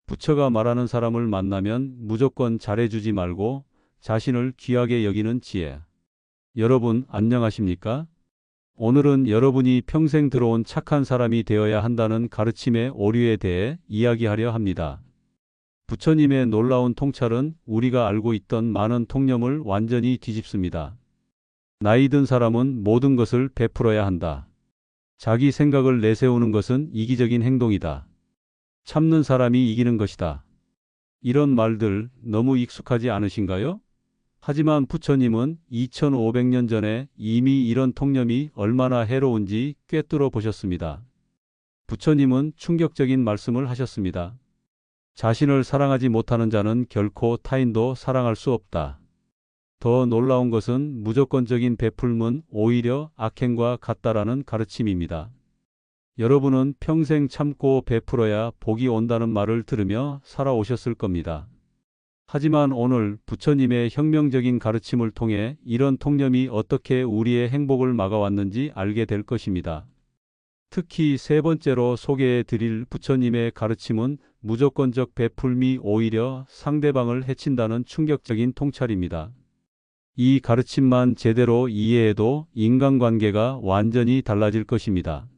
부처가 말하는 사람을 만나면 무조건 잘해주지 말고 자신을 귀하게 여기는 지혜. 여러분, 안녕하십니까? 오늘은 여러분이 평생 들어온 착한 사람이 되어야 한다는 가르침의 오류에 대해 이야기하려 합니다. 부처님의 놀라운 통찰은 우리가 알고 있던 많은 통념을 완전히 뒤집습니다. 나이 든 사람은 모든 것을 베풀어야 한다. 자기 생각을 내세우는 것은 이기적인 행동이다. 참는 사람이 이기는 것이다. 이런 말들 너무 익숙하지 않으신가요? 하지만 부처님은 2500년 전에 이미 이런 통념이 얼마나 해로운지 꿰뚫어 보셨습니다. 부처님은 충격적인 말씀을 하셨습니다. 자신을 사랑하지 못하는 자는 결코 타인도 사랑할 수 없다. 더 놀라운 것은 무조건적인 베풀문 오히려 악행과 같다라는 가르침입니다. 여러분은 평생 참고 베풀어야 복이 온다는 말을 들으며 살아오셨을 겁니다. 하지만 오늘 부처님의 혁명적인 가르침을 통해 이런 통념이 어떻게 우리의 행복을 막아왔는지 알게 될 것입니다. 특히 세 번째로 소개해 드릴 부처님의 가르침은 무조건적 베풀미 오히려 상대방을 해친다는 충격적인 통찰입니다. 이 가르침만 제대로 이해해도 인간관계가 완전히 달라질 것입니다.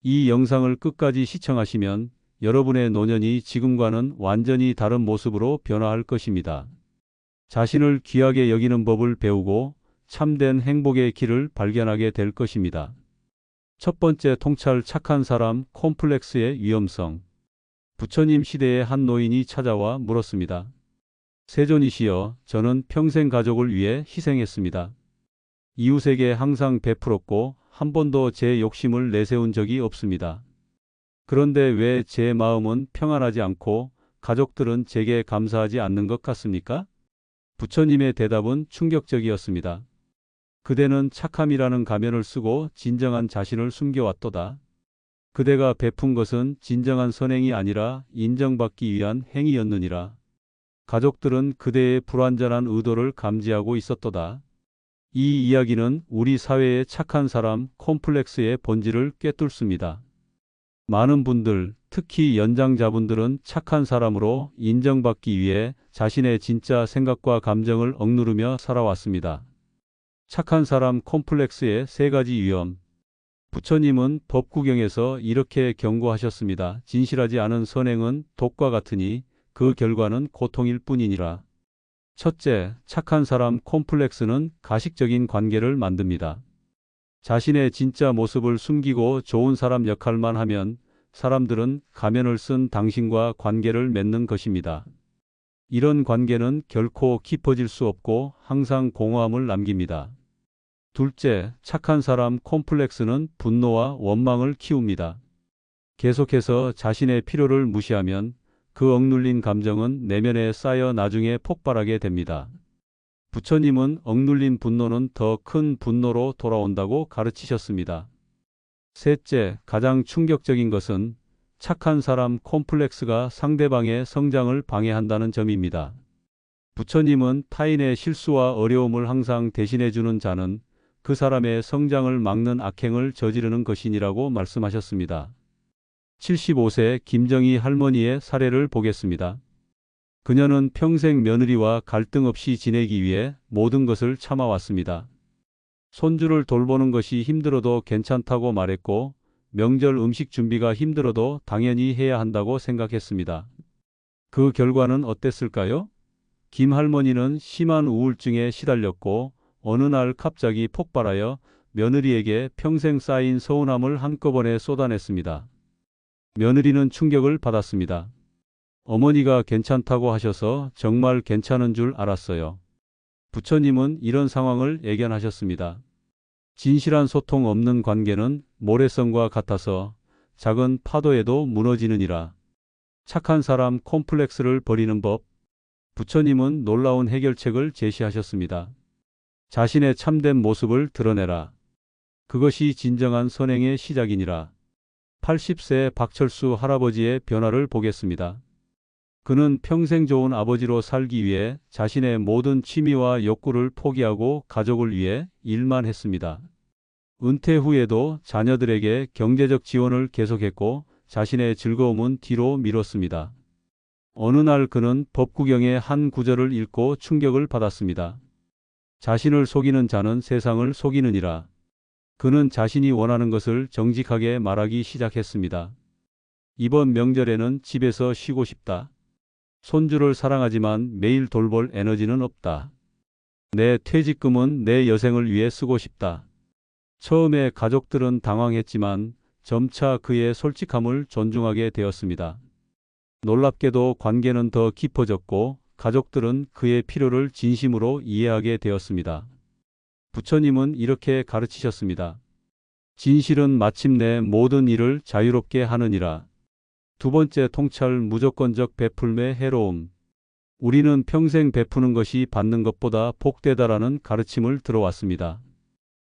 이 영상을 끝까지 시청하시면 여러분의 노년이 지금과는 완전히 다른 모습으로 변화할 것입니다. 자신을 귀하게 여기는 법을 배우고 참된 행복의 길을 발견하게 될 것입니다. 첫 번째 통찰 착한 사람 콤플렉스의 위험성. 부처님 시대의 한 노인이 찾아와 물었습니다. 세존이시여, 저는 평생 가족을 위해 희생했습니다. 이웃에게 항상 베풀었고 한 번도 제 욕심을 내세운 적이 없습니다. 그런데 왜 제 마음은 평안하지 않고 가족들은 제게 감사하지 않는 것 같습니까? 부처님의 대답은 충격적이었습니다. 그대는 착함이라는 가면을 쓰고 진정한 자신을 숨겨왔도다. 그대가 베푼 것은 진정한 선행이 아니라 인정받기 위한 행위였느니라. 가족들은 그대의 불완전한 의도를 감지하고 있었도다. 이 이야기는 우리 사회의 착한 사람 콤플렉스의 본질을 꿰뚫습니다. 많은 분들, 특히 연장자분들은 착한 사람으로 인정받기 위해 자신의 진짜 생각과 감정을 억누르며 살아왔습니다. 착한 사람 콤플렉스의 세 가지 위험. 부처님은 법구경에서 이렇게 경고하셨습니다. 진실하지 않은 선행은 독과 같으니 그 결과는 고통일 뿐이니라. 첫째, 착한 사람 콤플렉스는 가식적인 관계를 만듭니다. 자신의 진짜 모습을 숨기고 좋은 사람 역할만 하면 사람들은 가면을 쓴 당신과 관계를 맺는 것입니다. 이런 관계는 결코 깊어질 수 없고 항상 공허함을 남깁니다. 둘째, 착한 사람 콤플렉스는 분노와 원망을 키웁니다. 계속해서 자신의 필요를 무시하면 그 억눌린 감정은 내면에 쌓여 나중에 폭발하게 됩니다. 부처님은 억눌린 분노는 더 큰 분노로 돌아온다고 가르치셨습니다. 셋째, 가장 충격적인 것은 착한 사람 콤플렉스가 상대방의 성장을 방해한다는 점입니다. 부처님은 타인의 실수와 어려움을 항상 대신해주는 자는 그 사람의 성장을 막는 악행을 저지르는 것이니라고 말씀하셨습니다. 75세 김정희 할머니의 사례를 보겠습니다. 그녀는 평생 며느리와 갈등 없이 지내기 위해 모든 것을 참아왔습니다. 손주를 돌보는 것이 힘들어도 괜찮다고 말했고 명절 음식 준비가 힘들어도 당연히 해야 한다고 생각했습니다. 그 결과는 어땠을까요? 김 할머니는 심한 우울증에 시달렸고 어느 날 갑자기 폭발하여 며느리에게 평생 쌓인 서운함을 한꺼번에 쏟아냈습니다. 며느리는 충격을 받았습니다. 어머니가 괜찮다고 하셔서 정말 괜찮은 줄 알았어요. 부처님은 이런 상황을 예견하셨습니다. 진실한 소통 없는 관계는 모래성과 같아서 작은 파도에도 무너지느니라. 착한 사람 콤플렉스를 버리는 법. 부처님은 놀라운 해결책을 제시하셨습니다. 자신의 참된 모습을 드러내라. 그것이 진정한 선행의 시작이니라. 80세 박철수 할아버지의 변화를 보겠습니다. 그는 평생 좋은 아버지로 살기 위해 자신의 모든 취미와 욕구를 포기하고 가족을 위해 일만 했습니다. 은퇴 후에도 자녀들에게 경제적 지원을 계속했고 자신의 즐거움은 뒤로 미뤘습니다. 어느 날 그는 법구경의 한 구절을 읽고 충격을 받았습니다. 자신을 속이는 자는 세상을 속이느니라. 그는 자신이 원하는 것을 정직하게 말하기 시작했습니다. 이번 명절에는 집에서 쉬고 싶다. 손주를 사랑하지만 매일 돌볼 에너지는 없다. 내 퇴직금은 내 여생을 위해 쓰고 싶다. 처음에 가족들은 당황했지만 점차 그의 솔직함을 존중하게 되었습니다. 놀랍게도 관계는 더 깊어졌고 가족들은 그의 필요를 진심으로 이해하게 되었습니다. 부처님은 이렇게 가르치셨습니다. 진실은 마침내 모든 일을 자유롭게 하느니라. 두 번째 통찰 무조건적 베풀매 해로움. 우리는 평생 베푸는 것이 받는 것보다 복되다라는 가르침을 들어왔습니다.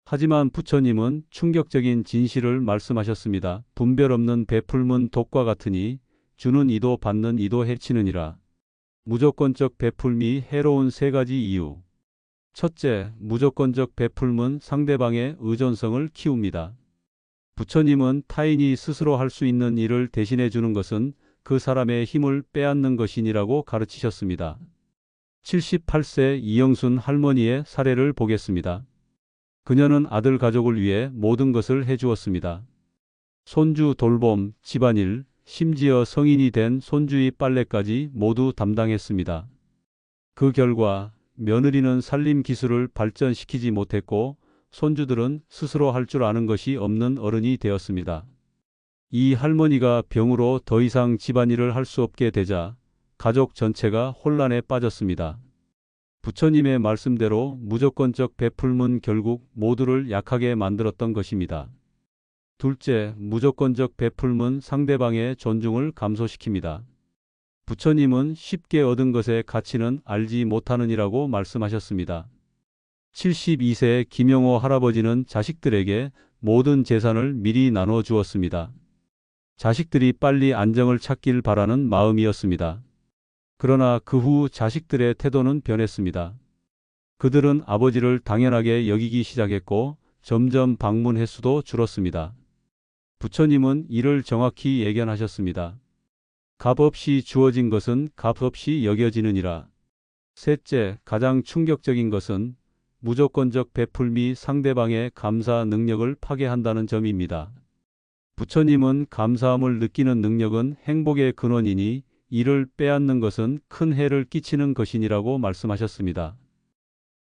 하지만 부처님은 충격적인 진실을 말씀하셨습니다. 분별 없는 베풀문 독과 같으니 주는 이도 받는 이도 해치느니라. 무조건적 베풀미 해로운 세 가지 이유. 첫째, 무조건적 베풀문 상대방의 의존성을 키웁니다. 부처님은 타인이 스스로 할 수 있는 일을 대신해 주는 것은 그 사람의 힘을 빼앗는 것이니라고 가르치셨습니다. 78세 이영순 할머니의 사례를 보겠습니다. 그녀는 아들 가족을 위해 모든 것을 해주었습니다. 손주 돌봄, 집안일, 심지어 성인이 된 손주의 빨래까지 모두 담당했습니다. 그 결과 며느리는 살림 기술을 발전시키지 못했고 손주들은 스스로 할 줄 아는 것이 없는 어른이 되었습니다. 이 할머니가 병으로 더 이상 집안일을 할 수 없게 되자 가족 전체가 혼란에 빠졌습니다. 부처님의 말씀대로 무조건적 베풀문 결국 모두를 약하게 만들었던 것입니다. 둘째, 무조건적 베풀문 상대방의 존중을 감소시킵니다. 부처님은 쉽게 얻은 것의 가치는 알지 못하느니라고 말씀하셨습니다. 72세의 김영호 할아버지는 자식들에게 모든 재산을 미리 나눠 주었습니다. 자식들이 빨리 안정을 찾길 바라는 마음이었습니다. 그러나 그 후 자식들의 태도는 변했습니다. 그들은 아버지를 당연하게 여기기 시작했고 점점 방문 횟수도 줄었습니다. 부처님은 이를 정확히 예견하셨습니다. 값 없이 주어진 것은 값 없이 여겨지느니라. 셋째, 가장 충격적인 것은 무조건적 베풀미 상대방의 감사 능력을 파괴한다는 점입니다. 부처님은 감사함을 느끼는 능력은 행복의 근원이니 이를 빼앗는 것은 큰 해를 끼치는 것이니라고 말씀하셨습니다.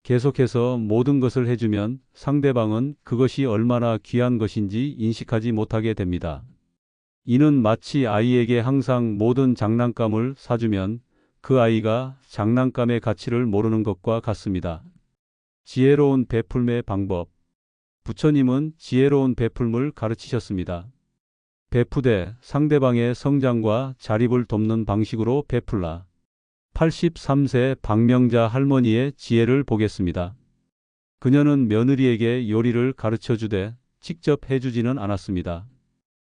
계속해서 모든 것을 해주면 상대방은 그것이 얼마나 귀한 것인지 인식하지 못하게 됩니다. 이는 마치 아이에게 항상 모든 장난감을 사주면 그 아이가 장난감의 가치를 모르는 것과 같습니다. 지혜로운 베풀매 방법. 부처님은 지혜로운 베풀물 가르치셨습니다. 베푸되 상대방의 성장과 자립을 돕는 방식으로 베풀라. 83세 박명자 할머니의 지혜를 보겠습니다. 그녀는 며느리에게 요리를 가르쳐 주되 직접 해주지는 않았습니다.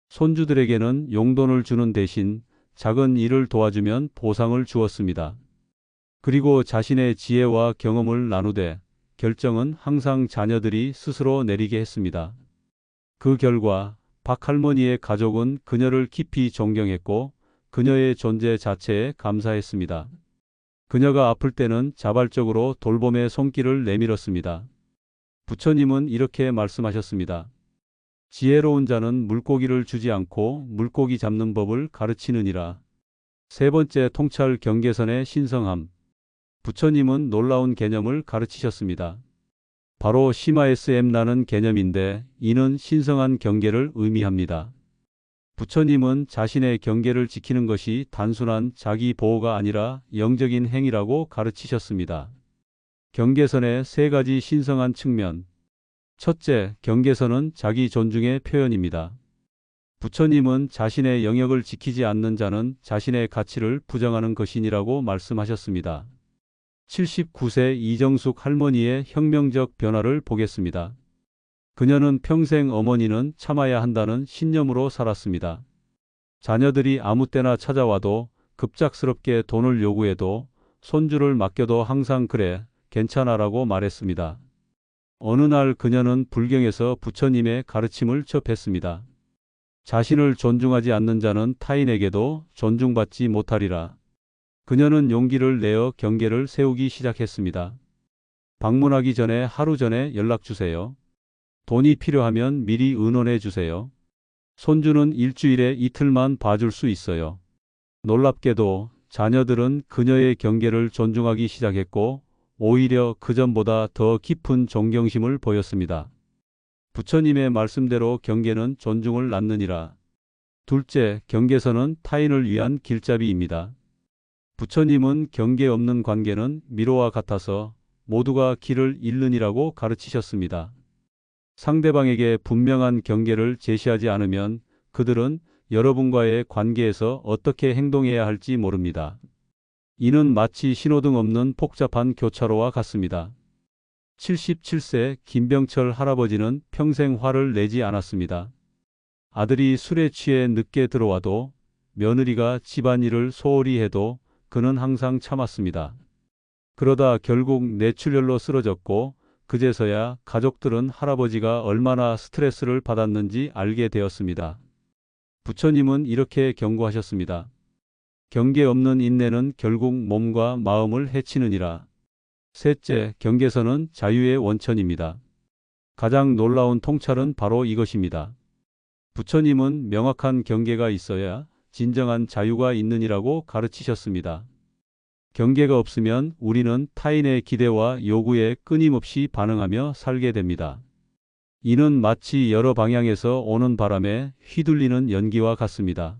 손주들에게는 용돈을 주는 대신 작은 일을 도와주면 보상을 주었습니다. 그리고 자신의 지혜와 경험을 나누되 결정은 항상 자녀들이 스스로 내리게 했습니다. 그 결과 박 할머니의 가족은 그녀를 깊이 존경했고 그녀의 존재 자체에 감사했습니다. 그녀가 아플 때는 자발적으로 돌봄의 손길을 내밀었습니다. 부처님은 이렇게 말씀하셨습니다. 지혜로운 자는 물고기를 주지 않고 물고기 잡는 법을 가르치느니라. 세 번째 통찰 경계선의 신성함. 부처님은 놀라운 개념을 가르치셨습니다. 바로 시마SM라는 개념인데 이는 신성한 경계를 의미합니다. 부처님은 자신의 경계를 지키는 것이 단순한 자기 보호가 아니라 영적인 행위라고 가르치셨습니다. 경계선의 세 가지 신성한 측면. 첫째, 경계선은 자기 존중의 표현입니다. 부처님은 자신의 영역을 지키지 않는 자는 자신의 가치를 부정하는 것이니라고 말씀하셨습니다. 79세 이정숙 할머니의 혁명적 변화를 보겠습니다. 그녀는 평생 어머니는 참아야 한다는 신념으로 살았습니다. 자녀들이 아무 때나 찾아와도 급작스럽게 돈을 요구해도 손주를 맡겨도 항상 그래, 괜찮아라고 말했습니다. 어느 날 그녀는 불경에서 부처님의 가르침을 접했습니다. 자신을 존중하지 않는 자는 타인에게도 존중받지 못하리라. 그녀는 용기를 내어 경계를 세우기 시작했습니다. 방문하기 전에 하루 전에 연락 주세요. 돈이 필요하면 미리 의논해 주세요. 손주는 일주일에 이틀만 봐줄 수 있어요. 놀랍게도 자녀들은 그녀의 경계를 존중하기 시작했고 오히려 그전보다 더 깊은 존경심을 보였습니다. 부처님의 말씀대로 경계는 존중을 낳느니라. 둘째, 경계선은 타인을 위한 길잡이입니다. 부처님은 경계 없는 관계는 미로와 같아서 모두가 길을 잃느니라고 가르치셨습니다. 상대방에게 분명한 경계를 제시하지 않으면 그들은 여러분과의 관계에서 어떻게 행동해야 할지 모릅니다. 이는 마치 신호등 없는 복잡한 교차로와 같습니다. 77세 김병철 할아버지는 평생 화를 내지 않았습니다. 아들이 술에 취해 늦게 들어와도 며느리가 집안일을 소홀히 해도 그는 항상 참았습니다. 그러다 결국 뇌출혈로 쓰러졌고 그제서야 가족들은 할아버지가 얼마나 스트레스를 받았는지 알게 되었습니다. 부처님은 이렇게 경고하셨습니다. 경계 없는 인내는 결국 몸과 마음을 해치느니라. 셋째, 경계선은 자유의 원천입니다. 가장 놀라운 통찰은 바로 이것입니다. 부처님은 명확한 경계가 있어야 진정한 자유가 있느니라고 가르치셨습니다. 경계가 없으면 우리는 타인의 기대와 요구에 끊임없이 반응하며 살게 됩니다. 이는 마치 여러 방향에서 오는 바람에 휘둘리는 연기와 같습니다.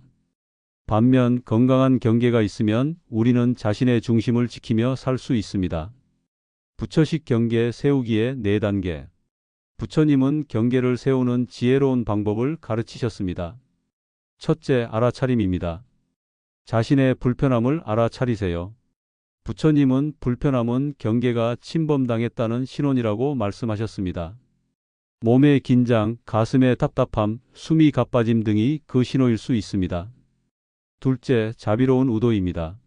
반면 건강한 경계가 있으면 우리는 자신의 중심을 지키며 살 수 있습니다. 부처식 경계 세우기의 4단계. 부처님은 경계를 세우는 지혜로운 방법을 가르치셨습니다. 첫째, 알아차림입니다. 자신의 불편함을 알아차리세요. 부처님은 불편함은 경계가 침범당했다는 신호이라고 말씀하셨습니다. 몸의 긴장, 가슴의 답답함, 숨이 가빠짐 등이 그 신호일 수 있습니다. 둘째, 자비로운 의도입니다.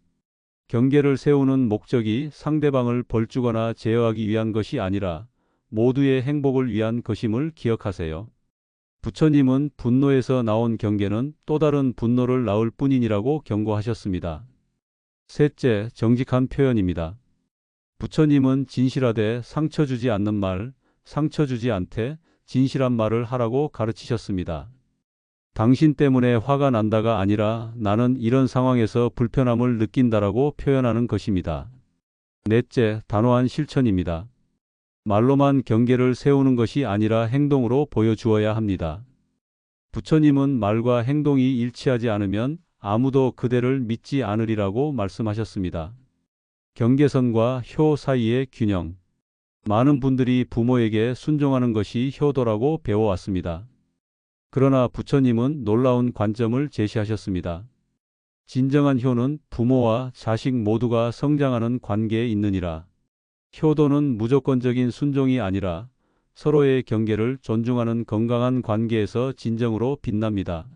경계를 세우는 목적이 상대방을 벌주거나 제어하기 위한 것이 아니라 모두의 행복을 위한 것임을 기억하세요. 부처님은 분노에서 나온 경계는 또 다른 분노를 낳을 뿐이니라고 경고하셨습니다. 셋째, 정직한 표현입니다. 부처님은 진실하되 상처 주지 않는 말, 상처 주지 않되 진실한 말을 하라고 가르치셨습니다. 당신 때문에 화가 난다가 아니라 나는 이런 상황에서 불편함을 느낀다라고 표현하는 것입니다. 넷째, 단호한 실천입니다. 말로만 경계를 세우는 것이 아니라 행동으로 보여주어야 합니다. 부처님은 말과 행동이 일치하지 않으면 아무도 그대를 믿지 않으리라고 말씀하셨습니다. 경계선과 효 사이의 균형. 많은 분들이 부모에게 순종하는 것이 효도라고 배워왔습니다. 그러나 부처님은 놀라운 관점을 제시하셨습니다. 진정한 효는 부모와 자식 모두가 성장하는 관계에 있느니라. 효도는 무조건적인 순종이 아니라 서로의 경계를 존중하는 건강한 관계에서 진정으로 빛납니다.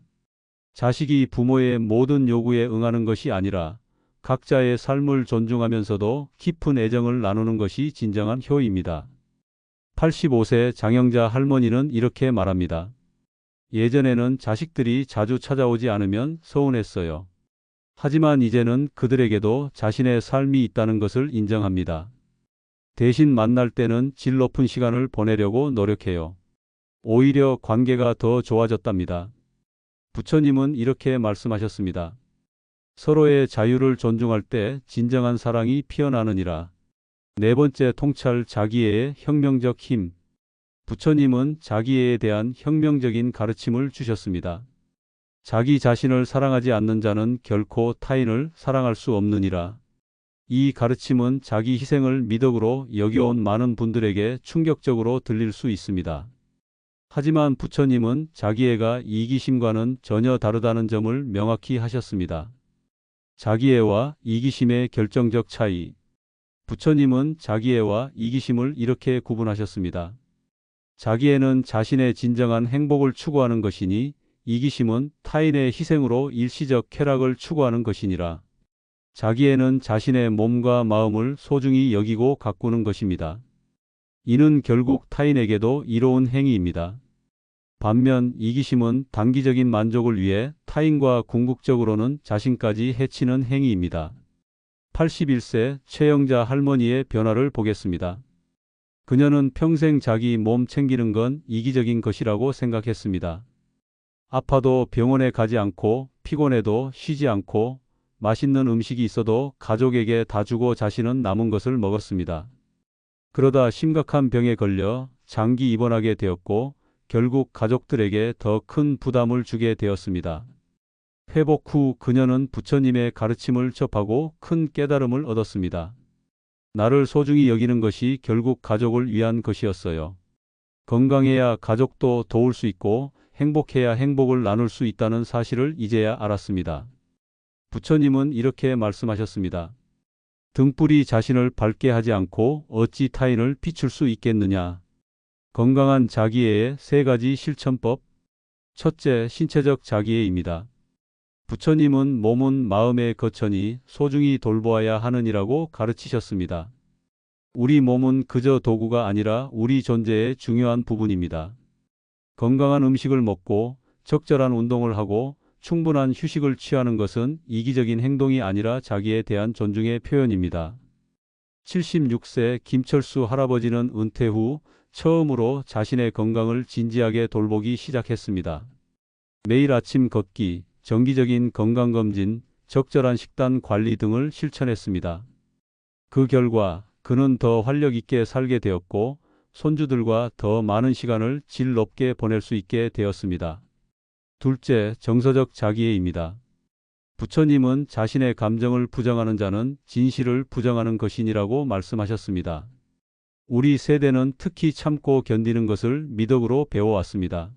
자식이 부모의 모든 요구에 응하는 것이 아니라 각자의 삶을 존중하면서도 깊은 애정을 나누는 것이 진정한 효입니다. 85세 장영자 할머니는 이렇게 말합니다. 예전에는 자식들이 자주 찾아오지 않으면 서운했어요. 하지만 이제는 그들에게도 자신의 삶이 있다는 것을 인정합니다. 대신 만날 때는 질 높은 시간을 보내려고 노력해요. 오히려 관계가 더 좋아졌답니다. 부처님은 이렇게 말씀하셨습니다. 서로의 자유를 존중할 때 진정한 사랑이 피어나느니라. 네 번째 통찰, 자기애의 혁명적 힘. 부처님은 자기애에 대한 혁명적인 가르침을 주셨습니다. 자기 자신을 사랑하지 않는 자는 결코 타인을 사랑할 수 없느니라. 이 가르침은 자기 희생을 미덕으로 여겨온 많은 분들에게 충격적으로 들릴 수 있습니다. 하지만 부처님은 자기애가 이기심과는 전혀 다르다는 점을 명확히 하셨습니다. 자기애와 이기심의 결정적 차이. 부처님은 자기애와 이기심을 이렇게 구분하셨습니다. 자기애는 자신의 진정한 행복을 추구하는 것이니 이기심은 타인의 희생으로 일시적 쾌락을 추구하는 것이니라. 자기애는 자신의 몸과 마음을 소중히 여기고 가꾸는 것입니다. 이는 결국 타인에게도 이로운 행위입니다. 반면 이기심은 단기적인 만족을 위해 타인과 궁극적으로는 자신까지 해치는 행위입니다. 81세 최영자 할머니의 변화를 보겠습니다. 그녀는 평생 자기 몸 챙기는 건 이기적인 것이라고 생각했습니다. 아파도 병원에 가지 않고 피곤해도 쉬지 않고 맛있는 음식이 있어도 가족에게 다 주고 자신은 남은 것을 먹었습니다. 그러다 심각한 병에 걸려 장기 입원하게 되었고 결국 가족들에게 더 큰 부담을 주게 되었습니다. 회복 후 그녀는 부처님의 가르침을 접하고 큰 깨달음을 얻었습니다. 나를 소중히 여기는 것이 결국 가족을 위한 것이었어요. 건강해야 가족도 도울 수 있고 행복해야 행복을 나눌 수 있다는 사실을 이제야 알았습니다. 부처님은 이렇게 말씀하셨습니다. 등불이 자신을 밝게 하지 않고 어찌 타인을 비출 수 있겠느냐. 건강한 자기애의 세 가지 실천법. 첫째, 신체적 자기애입니다. 부처님은 몸은 마음의 거처니 소중히 돌보아야 하느니라고 가르치셨습니다. 우리 몸은 그저 도구가 아니라 우리 존재의 중요한 부분입니다. 건강한 음식을 먹고 적절한 운동을 하고 충분한 휴식을 취하는 것은 이기적인 행동이 아니라 자기에 대한 존중의 표현입니다. 76세 김철수 할아버지는 은퇴 후 처음으로 자신의 건강을 진지하게 돌보기 시작했습니다. 매일 아침 걷기, 정기적인 건강검진, 적절한 식단 관리 등을 실천했습니다. 그 결과 그는 더 활력 있게 살게 되었고 손주들과 더 많은 시간을 질 높게 보낼 수 있게 되었습니다. 둘째, 정서적 자기애입니다. 부처님은 자신의 감정을 부정하는 자는 진실을 부정하는 것이니라고 말씀하셨습니다. 우리 세대는 특히 참고 견디는 것을 미덕으로 배워왔습니다.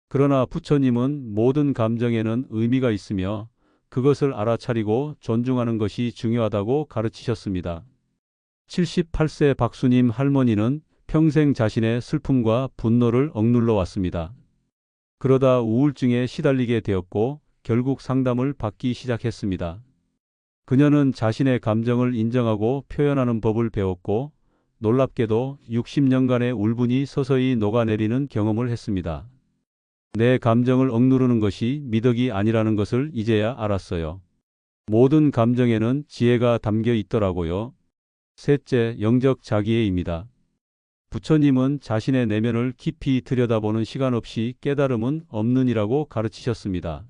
그러나 부처님은 모든 감정에는 의미가 있으며 그것을 알아차리고 존중하는 것이 중요하다고 가르치셨습니다. 78세 박수님 할머니는 평생 자신의 슬픔과 분노를 억눌러 왔습니다. 그러다 우울증에 시달리게 되었고 결국 상담을 받기 시작했습니다. 그녀는 자신의 감정을 인정하고 표현하는 법을 배웠고 놀랍게도 60년간의 울분이 서서히 녹아내리는 경험을 했습니다. 내 감정을 억누르는 것이 미덕이 아니라는 것을 이제야 알았어요. 모든 감정에는 지혜가 담겨 있더라고요. 셋째, 영적 자기애입니다. 부처님은 자신의 내면을 깊이 들여다보는 시간 없이 깨달음은 없느니라고 가르치셨습니다.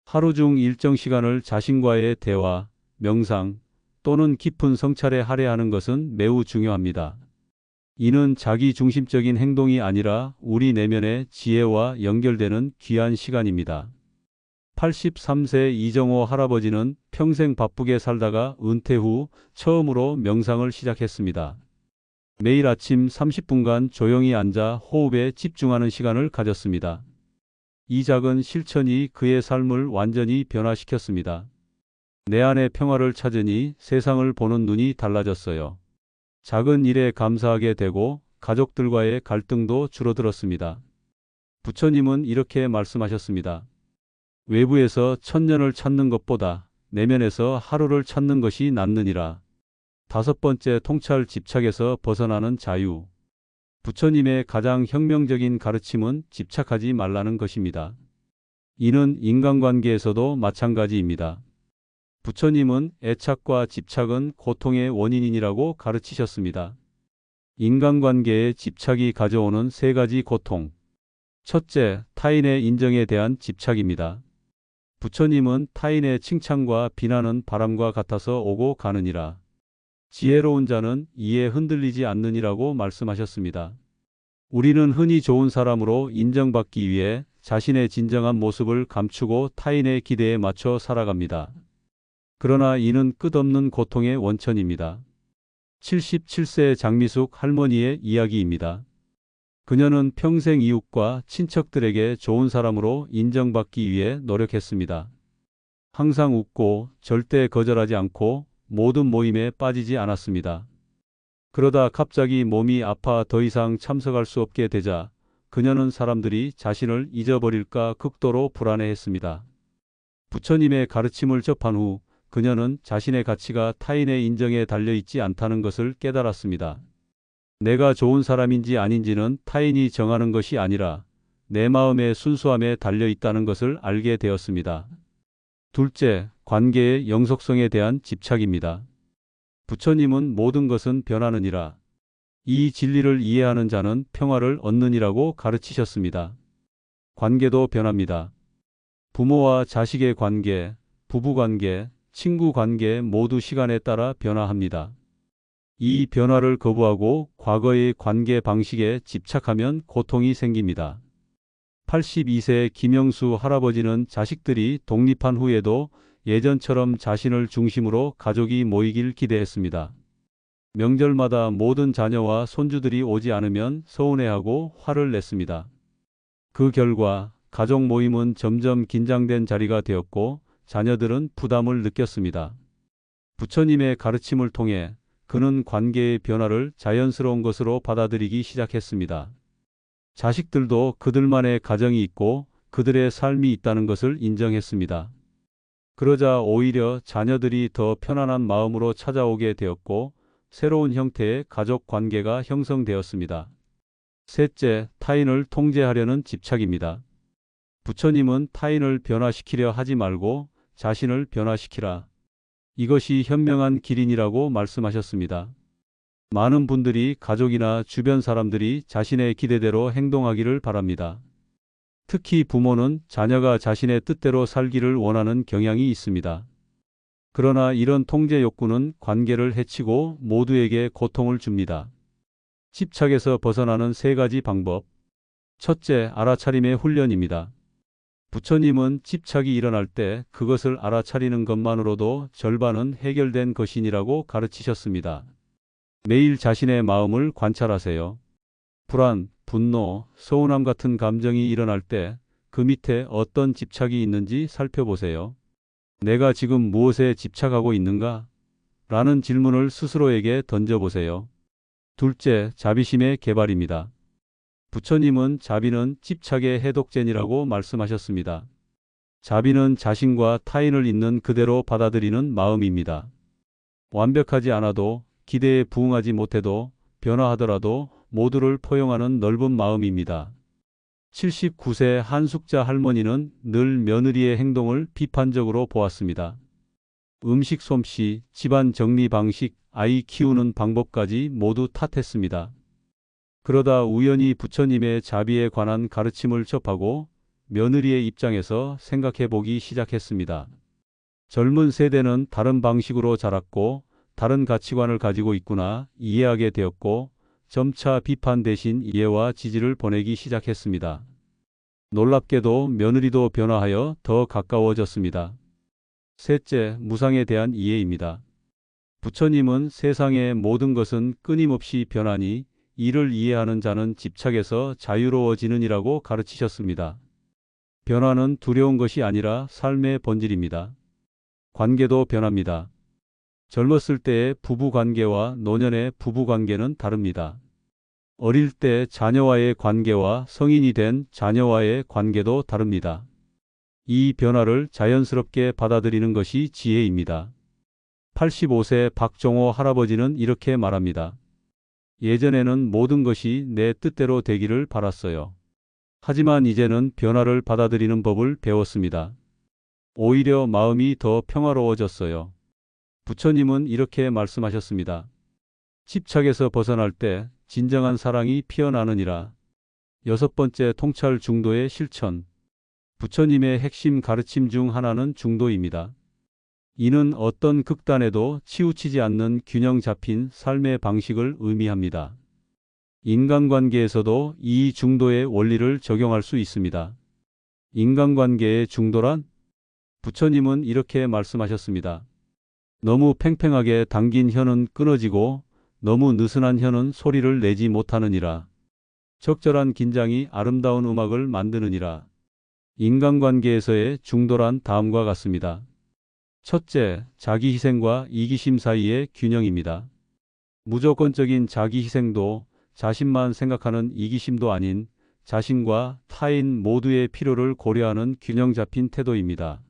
하루 중 일정 시간을 자신과의 대화, 명상 또는 깊은 성찰에 할애하는 것은 매우 중요합니다. 이는 자기 중심적인 행동이 아니라 우리 내면의 지혜와 연결되는 귀한 시간입니다. 83세 이정호 할아버지는 평생 바쁘게 살다가 은퇴 후 처음으로 명상을 시작했습니다. 매일 아침 30분간 조용히 앉아 호흡에 집중하는 시간을 가졌습니다. 이 작은 실천이 그의 삶을 완전히 변화시켰습니다. 내 안의 평화를 찾으니 세상을 보는 눈이 달라졌어요. 작은 일에 감사하게 되고 가족들과의 갈등도 줄어들었습니다. 부처님은 이렇게 말씀하셨습니다. 외부에서 천년을 찾는 것보다 내면에서 하루를 찾는 것이 낫느니라. 다섯 번째, 통찰 집착에서 벗어나는 자유. 부처님의 가장 혁명적인 가르침은 집착하지 말라는 것입니다. 이는 인간관계에서도 마찬가지입니다. 부처님은 애착과 집착은 고통의 원인이라고 가르치셨습니다. 인간관계에 집착이 가져오는 세 가지 고통. 첫째, 타인의 인정에 대한 집착입니다. 부처님은 타인의 칭찬과 비난은 바람과 같아서 오고 가느니라. 지혜로운 자는 이에 흔들리지 않느니라고 말씀하셨습니다. 우리는 흔히 좋은 사람으로 인정받기 위해 자신의 진정한 모습을 감추고 타인의 기대에 맞춰 살아갑니다. 그러나 이는 끝없는 고통의 원천입니다. 77세 장미숙 할머니의 이야기입니다. 그녀는 평생 이웃과 친척들에게 좋은 사람으로 인정받기 위해 노력했습니다. 항상 웃고 절대 거절하지 않고 모든 모임에 빠지지 않았습니다. 그러다 갑자기 몸이 아파 더 이상 참석할 수 없게 되자 그녀는 사람들이 자신을 잊어버릴까 극도로 불안해했습니다. 부처님의 가르침을 접한 후 그녀는 자신의 가치가 타인의 인정에 달려있지 않다는 것을 깨달았습니다. 내가 좋은 사람인지 아닌지는 타인이 정하는 것이 아니라 내 마음의 순수함에 달려있다는 것을 알게 되었습니다. 둘째, 관계의 영속성에 대한 집착입니다. 부처님은 모든 것은 변하느니라. 이 진리를 이해하는 자는 평화를 얻느니라고 가르치셨습니다. 관계도 변합니다. 부모와 자식의 관계, 부부 관계, 친구 관계 모두 시간에 따라 변화합니다. 이 변화를 거부하고 과거의 관계 방식에 집착하면 고통이 생깁니다. 82세 김영수 할아버지는 자식들이 독립한 후에도 예전처럼 자신을 중심으로 가족이 모이길 기대했습니다. 명절마다 모든 자녀와 손주들이 오지 않으면 서운해하고 화를 냈습니다. 그 결과 가족 모임은 점점 긴장된 자리가 되었고 자녀들은 부담을 느꼈습니다. 부처님의 가르침을 통해 그는 관계의 변화를 자연스러운 것으로 받아들이기 시작했습니다. 자식들도 그들만의 가정이 있고 그들의 삶이 있다는 것을 인정했습니다. 그러자 오히려 자녀들이 더 편안한 마음으로 찾아오게 되었고 새로운 형태의 가족 관계가 형성되었습니다. 셋째, 타인을 통제하려는 집착입니다. 부처님은 타인을 변화시키려 하지 말고 자신을 변화시키라. 이것이 현명한 길이라고 말씀하셨습니다. 많은 분들이 가족이나 주변 사람들이 자신의 기대대로 행동하기를 바랍니다. 특히 부모는 자녀가 자신의 뜻대로 살기를 원하는 경향이 있습니다. 그러나 이런 통제 욕구는 관계를 해치고 모두에게 고통을 줍니다. 집착에서 벗어나는 세 가지 방법. 첫째, 알아차림의 훈련입니다. 부처님은 집착이 일어날 때 그것을 알아차리는 것만으로도 절반은 해결된 것이니라고 가르치셨습니다. 매일 자신의 마음을 관찰하세요. 불안, 분노, 서운함 같은 감정이 일어날 때 그 밑에 어떤 집착이 있는지 살펴보세요. 내가 지금 무엇에 집착하고 있는가? 라는 질문을 스스로에게 던져보세요. 둘째, 자비심의 개발입니다. 부처님은 자비는 집착의 해독제니라고 말씀하셨습니다. 자비는 자신과 타인을 있는 그대로 받아들이는 마음입니다. 완벽하지 않아도 기대에 부응하지 못해도 변화하더라도 모두를 포용하는 넓은 마음입니다. 79세 한숙자 할머니는 늘 며느리의 행동을 비판적으로 보았습니다. 음식 솜씨, 집안 정리 방식, 아이 키우는 방법까지 모두 탓했습니다. 그러다 우연히 부처님의 자비에 관한 가르침을 접하고 며느리의 입장에서 생각해 보기 시작했습니다. 젊은 세대는 다른 방식으로 자랐고 다른 가치관을 가지고 있구나 이해하게 되었고 점차 비판 대신 이해와 지지를 보내기 시작했습니다. 놀랍게도 며느리도 변화하여 더 가까워졌습니다. 셋째, 무상에 대한 이해입니다. 부처님은 세상의 모든 것은 끊임없이 변하니 이를 이해하는 자는 집착에서 자유로워지느니라고 가르치셨습니다. 변화는 두려운 것이 아니라 삶의 본질입니다. 관계도 변합니다. 젊었을 때의 부부관계와 노년의 부부관계는 다릅니다. 어릴 때 자녀와의 관계와 성인이 된 자녀와의 관계도 다릅니다. 이 변화를 자연스럽게 받아들이는 것이 지혜입니다. 85세 박종호 할아버지는 이렇게 말합니다. 예전에는 모든 것이 내 뜻대로 되기를 바랐어요. 하지만 이제는 변화를 받아들이는 법을 배웠습니다. 오히려 마음이 더 평화로워졌어요. 부처님은 이렇게 말씀하셨습니다. 집착에서 벗어날 때 진정한 사랑이 피어나느니라. 여섯 번째, 통찰 중도의 실천. 부처님의 핵심 가르침 중 하나는 중도입니다. 이는 어떤 극단에도 치우치지 않는 균형 잡힌 삶의 방식을 의미합니다. 인간관계에서도 이 중도의 원리를 적용할 수 있습니다. 인간관계의 중도란? 부처님은 이렇게 말씀하셨습니다. 너무 팽팽하게 당긴 혀는 끊어지고 너무 느슨한 혀는 소리를 내지 못하느니라. 적절한 긴장이 아름다운 음악을 만드느니라. 인간관계에서의 중도란 다음과 같습니다. 첫째, 자기 희생과 이기심 사이의 균형입니다. 무조건적인 자기 희생도 자신만 생각하는 이기심도 아닌 자신과 타인 모두의 필요를 고려하는 균형 잡힌 태도입니다.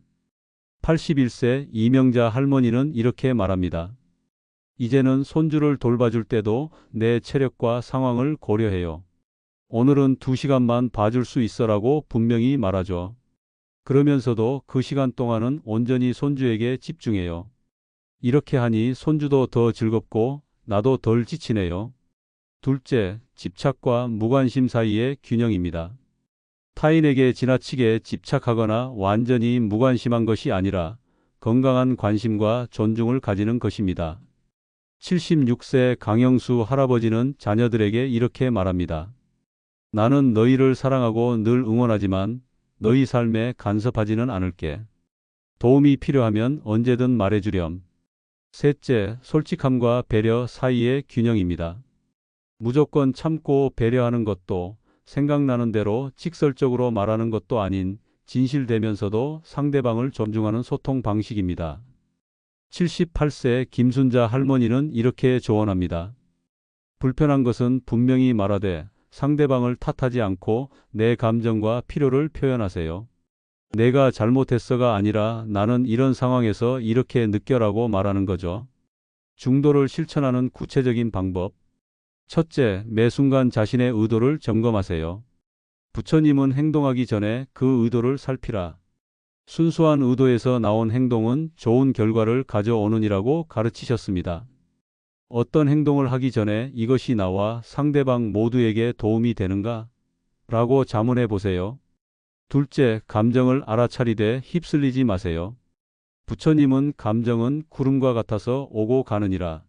81세 이명자 할머니는 이렇게 말합니다. 이제는 손주를 돌봐줄 때도 내 체력과 상황을 고려해요. 오늘은 2시간만 봐줄 수 있어라고 분명히 말하죠. 그러면서도 그 시간 동안은 온전히 손주에게 집중해요. 이렇게 하니 손주도 더 즐겁고 나도 덜 지치네요. 둘째, 집착과 무관심 사이의 균형입니다. 타인에게 지나치게 집착하거나 완전히 무관심한 것이 아니라 건강한 관심과 존중을 가지는 것입니다. 76세 강영수 할아버지는 자녀들에게 이렇게 말합니다. 나는 너희를 사랑하고 늘 응원하지만 너희 삶에 간섭하지는 않을게. 도움이 필요하면 언제든 말해주렴. 셋째, 솔직함과 배려 사이의 균형입니다. 무조건 참고 배려하는 것도 생각나는 대로 직설적으로 말하는 것도 아닌 진실되면서도 상대방을 존중하는 소통 방식입니다. 78세 김순자 할머니는 이렇게 조언합니다. 불편한 것은 분명히 말하되 상대방을 탓하지 않고 내 감정과 필요를 표현하세요. 내가 잘못했어가 아니라 나는 이런 상황에서 이렇게 느껴라고 말하는 거죠. 중도를 실천하는 구체적인 방법. 첫째, 매 순간 자신의 의도를 점검하세요. 부처님은 행동하기 전에 그 의도를 살피라. 순수한 의도에서 나온 행동은 좋은 결과를 가져오느니라고 가르치셨습니다. 어떤 행동을 하기 전에 이것이 나와 상대방 모두에게 도움이 되는가? 라고 자문해 보세요. 둘째, 감정을 알아차리되 휩쓸리지 마세요. 부처님은 감정은 구름과 같아서 오고 가느니라.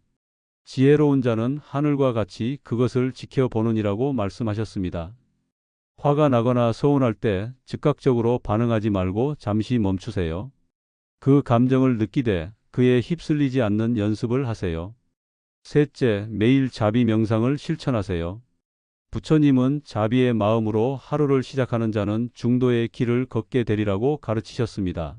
지혜로운 자는 하늘과 같이 그것을 지켜보느니라고 말씀하셨습니다. 화가 나거나 서운할 때 즉각적으로 반응하지 말고 잠시 멈추세요. 그 감정을 느끼되 그에 휩쓸리지 않는 연습을 하세요. 셋째, 매일 자비 명상을 실천하세요. 부처님은 자비의 마음으로 하루를 시작하는 자는 중도의 길을 걷게 되리라고 가르치셨습니다.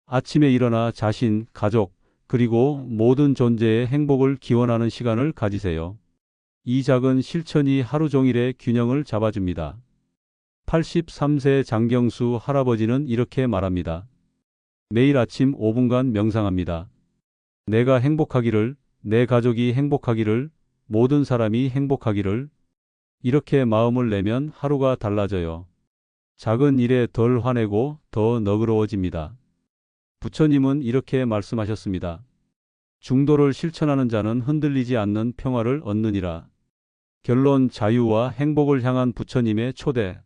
아침에 일어나 자신, 가족, 그리고 모든 존재의 행복을 기원하는 시간을 가지세요. 이 작은 실천이 하루 종일의 균형을 잡아줍니다. 83세 장경수 할아버지는 이렇게 말합니다. 매일 아침 5분간 명상합니다. 내가 행복하기를, 내 가족이 행복하기를, 모든 사람이 행복하기를. 이렇게 마음을 내면 하루가 달라져요. 작은 일에 덜 화내고 더 너그러워집니다. 부처님은 이렇게 말씀하셨습니다. 중도를 실천하는 자는 흔들리지 않는 평화를 얻느니라. 결론, 자유와 행복을 향한 부처님의 초대.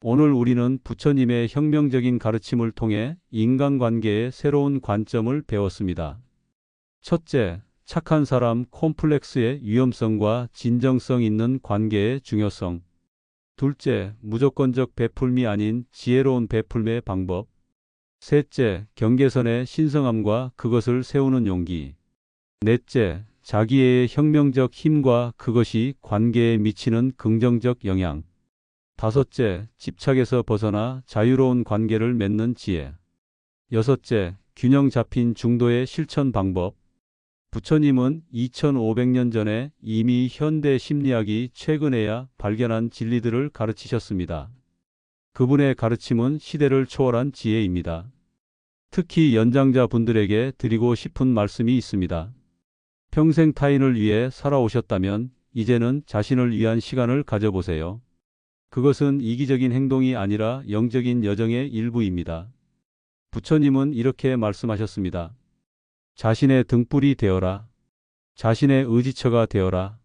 오늘 우리는 부처님의 혁명적인 가르침을 통해 인간관계의 새로운 관점을 배웠습니다. 첫째, 착한 사람 콤플렉스의 위험성과 진정성 있는 관계의 중요성. 둘째, 무조건적 베풀미 아닌 지혜로운 베풀매의 방법. 셋째, 경계선의 신성함과 그것을 세우는 용기. 넷째, 자기의 혁명적 힘과 그것이 관계에 미치는 긍정적 영향. 다섯째, 집착에서 벗어나 자유로운 관계를 맺는 지혜. 여섯째, 균형 잡힌 중도의 실천 방법. 부처님은 2500년 전에 이미 현대 심리학이 최근에야 발견한 진리들을 가르치셨습니다. 그분의 가르침은 시대를 초월한 지혜입니다. 특히 연장자 분들에게 드리고 싶은 말씀이 있습니다. 평생 타인을 위해 살아오셨다면 이제는 자신을 위한 시간을 가져보세요. 그것은 이기적인 행동이 아니라 영적인 여정의 일부입니다. 부처님은 이렇게 말씀하셨습니다. 자신의 등불이 되어라. 자신의 의지처가 되어라.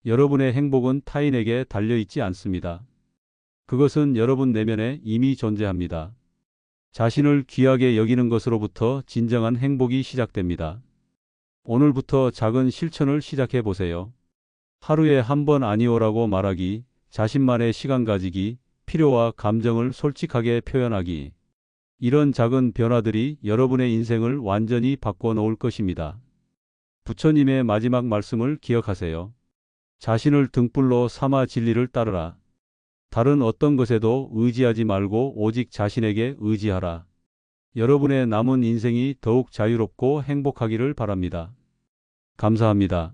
여러분의 행복은 타인에게 달려있지 않습니다. 그것은 여러분 내면에 이미 존재합니다. 자신을 귀하게 여기는 것으로부터 진정한 행복이 시작됩니다. 오늘부터 작은 실천을 시작해 보세요. 하루에 한 번 아니오라고 말하기, 자신만의 시간 가지기, 필요와 감정을 솔직하게 표현하기. 이런 작은 변화들이 여러분의 인생을 완전히 바꿔놓을 것입니다. 부처님의 마지막 말씀을 기억하세요. 자신을 등불로 삼아 진리를 따르라. 다른 어떤 것에도 의지하지 말고 오직 자신에게 의지하라. 여러분의 남은 인생이 더욱 자유롭고 행복하기를 바랍니다. 감사합니다.